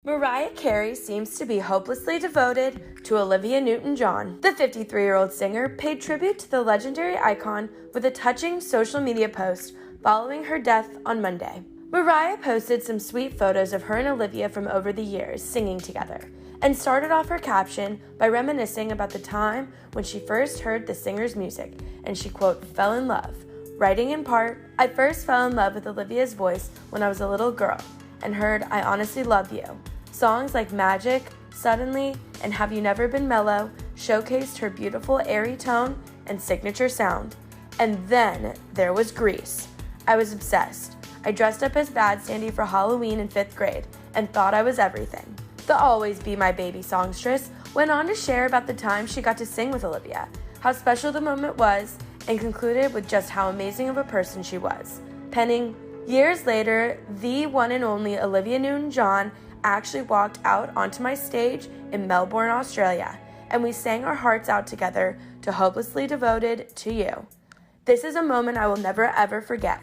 Mariah Carey seems to be hopelessly devoted to Olivia Newton-John. The 53-year-old singer paid tribute to the legendary icon with a touching social media post following her death on Monday. Mariah posted some sweet photos of her and Olivia from over the years singing together, and started off her caption by reminiscing about the time when she first heard the singer's music, and she, quote, fell in love, writing in part, "I first fell in love with Olivia's voice when I was a little girl, and heard I Honestly Love You. Songs like Magic, Suddenly, and Have You Never Been Mellow showcased her beautiful airy tone and signature sound. And then there was Grease. I was obsessed. I dressed up as Bad Sandy for Halloween in 5th grade and thought I was everything." The Always Be My Baby songstress went on to share about the time she got to sing with Olivia, how special the moment was, and concluded with just how amazing of a person she was, penning, "Years later, the one and only Olivia Newton-John actually walked out onto my stage in Melbourne, Australia, and we sang our hearts out together to Hopelessly Devoted to You. This is a moment I will never ever forget.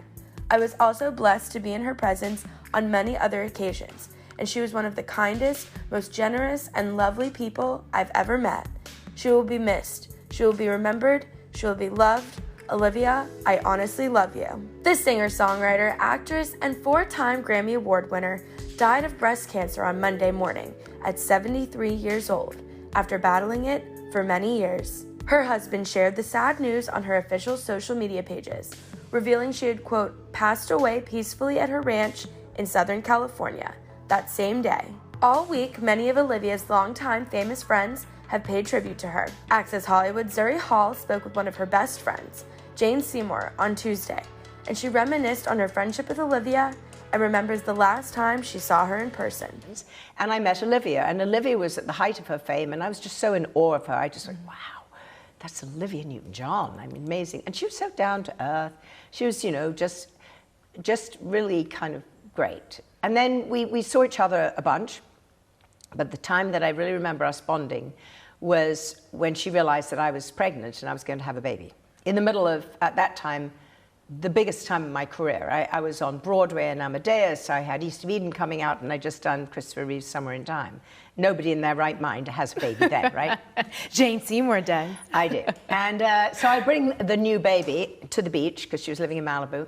I was also blessed to be in her presence on many other occasions, and she was one of the kindest, most generous, and lovely people I've ever met. She will be missed. She will be remembered. She will be loved. Olivia, I honestly love you." The singer-songwriter, actress, and 4-time Grammy Award winner died of breast cancer on Monday morning at 73 years old after battling it for many years. Her husband shared the sad news on her official social media pages, revealing she had, quote, passed away peacefully at her ranch in Southern California that same day. All week, many of Olivia's longtime famous friends have paid tribute to her. Access Hollywood's Zuri Hall spoke with one of her best friends, Jane Seymour, on Tuesday, and she reminisced on her friendship with Olivia and remembers the last time she saw her in person. And I met Olivia, and Olivia was at the height of her fame, and I was just so in awe of her. I just like, wow, that's Olivia Newton-John. I mean, amazing. And she was so down to earth. She was, just really kind of great. And then we saw each other a bunch, but the time that I really remember us bonding was when she realized that I was pregnant and I was going to have a baby. In the middle of, at that time, the biggest time in my career. I was on Broadway in Amadeus, I had East of Eden coming out, and I'd just done Christopher Reeve's Somewhere in Time. Nobody in their right mind has a baby then, right? Jane Seymour does. I did. And so I bring the new baby to the beach, because she was living in Malibu,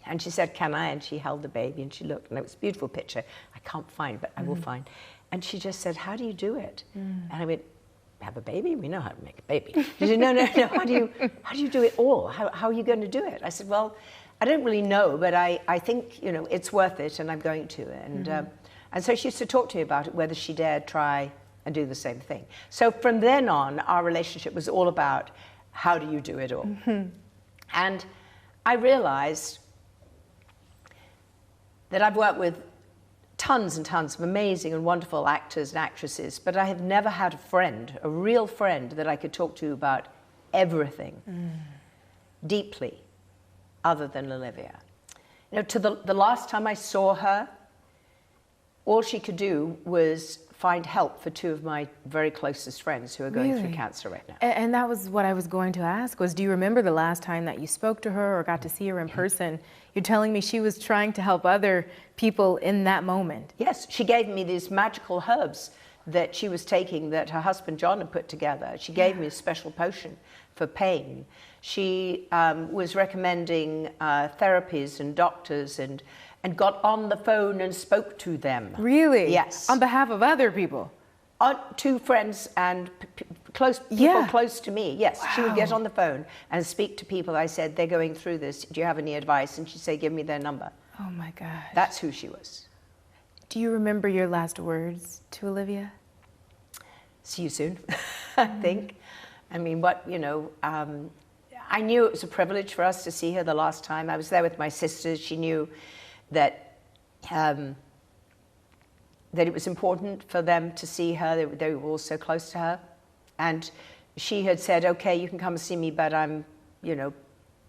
and she said, "Can I?" And she held the baby, and she looked, and it was a beautiful picture. I can't find, but I will find. And she just said, "How do you do it?" And I went, "Have a baby? We know how to make a baby." She said, no, how do you do it all? How are you going to do it? I said, "Well, I don't really know, but I think, it's worth it, and I'm going to." And so she used to talk to me about it, whether she dared try and do the same thing. So from then on, our relationship was all about how do you do it all? And I realized that I've worked with tons and tons of amazing and wonderful actors and actresses, but I have never had a friend, a real friend, that I could talk to about everything deeply, other than Olivia. To the last time I saw her, all she could do was find help for 2 of my very closest friends who are going through cancer right now. And that was what I was going to ask, was do you remember the last time that you spoke to her or got to see her in person? You're telling me she was trying to help other people in that moment. Yes, she gave me these magical herbs that she was taking that her husband John had put together. She gave me a special potion for pain. She was recommending therapies and doctors and got on the phone and spoke to them. Really? Yes. On behalf of other people? 2 friends and people close to me, yes. Wow. She would get on the phone and speak to people. I said, "They're going through this. Do you have any advice?" And she'd say, "Give me their number." Oh my gosh. That's who she was. Do you remember your last words to Olivia? See you soon, I think. I mean, I knew it was a privilege for us to see her the last time. I was there with my sisters. She knew that it was important for them to see her. They were all so close to her. And she had said, "Okay, you can come and see me, but I'm,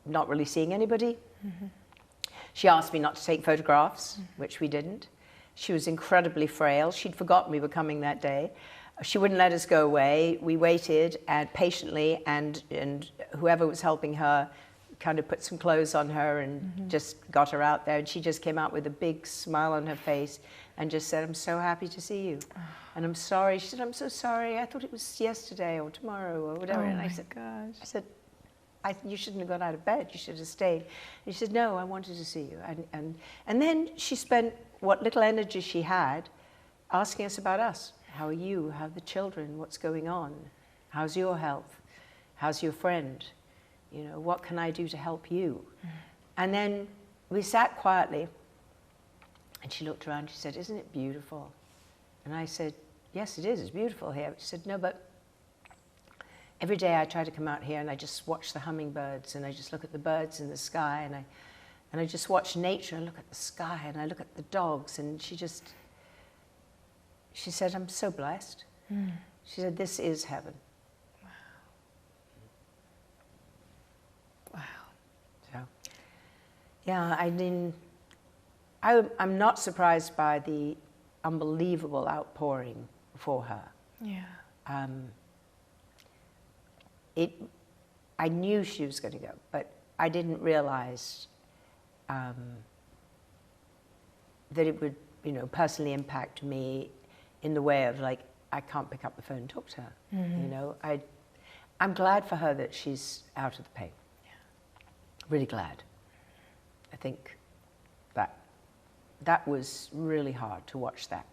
not really seeing anybody." She asked me not to take photographs, which we didn't. She was incredibly frail. She'd forgotten we were coming that day. She wouldn't let us go away. We waited patiently, and whoever was helping her kind of put some clothes on her and just got her out there. And she just came out with a big smile on her face and just said, I'm so happy to see you. And I'm sorry. She said, I'm so sorry. I thought it was yesterday or tomorrow or whatever. And I said, gosh. You shouldn't have got out of bed. You should have stayed. And she said, no, I wanted to see you. And then she spent what little energy she had asking us about us. How are you? How are the children? What's going on? How's your health? How's your friend? You know, what can I do to help you? And then we sat quietly, and she looked around. She said, isn't it beautiful? And I said, yes, it is. It's beautiful here. She said, no, but every day I try to come out here and I just watch the hummingbirds and I just look at the birds in the sky and I just watch nature and look at the sky and I look at the dogs. And she said, I'm so blessed. She said, this is heaven. Wow. So, yeah, I mean, I'm not surprised by the unbelievable outpouring for her. Yeah. I knew she was going to go, but I didn't realize that it would, you know, personally impact me in the way of, like, I can't pick up the phone and talk to her. You know, I'm glad for her that she's out of the pain. Yeah. Really glad. I think that was really hard to watch that.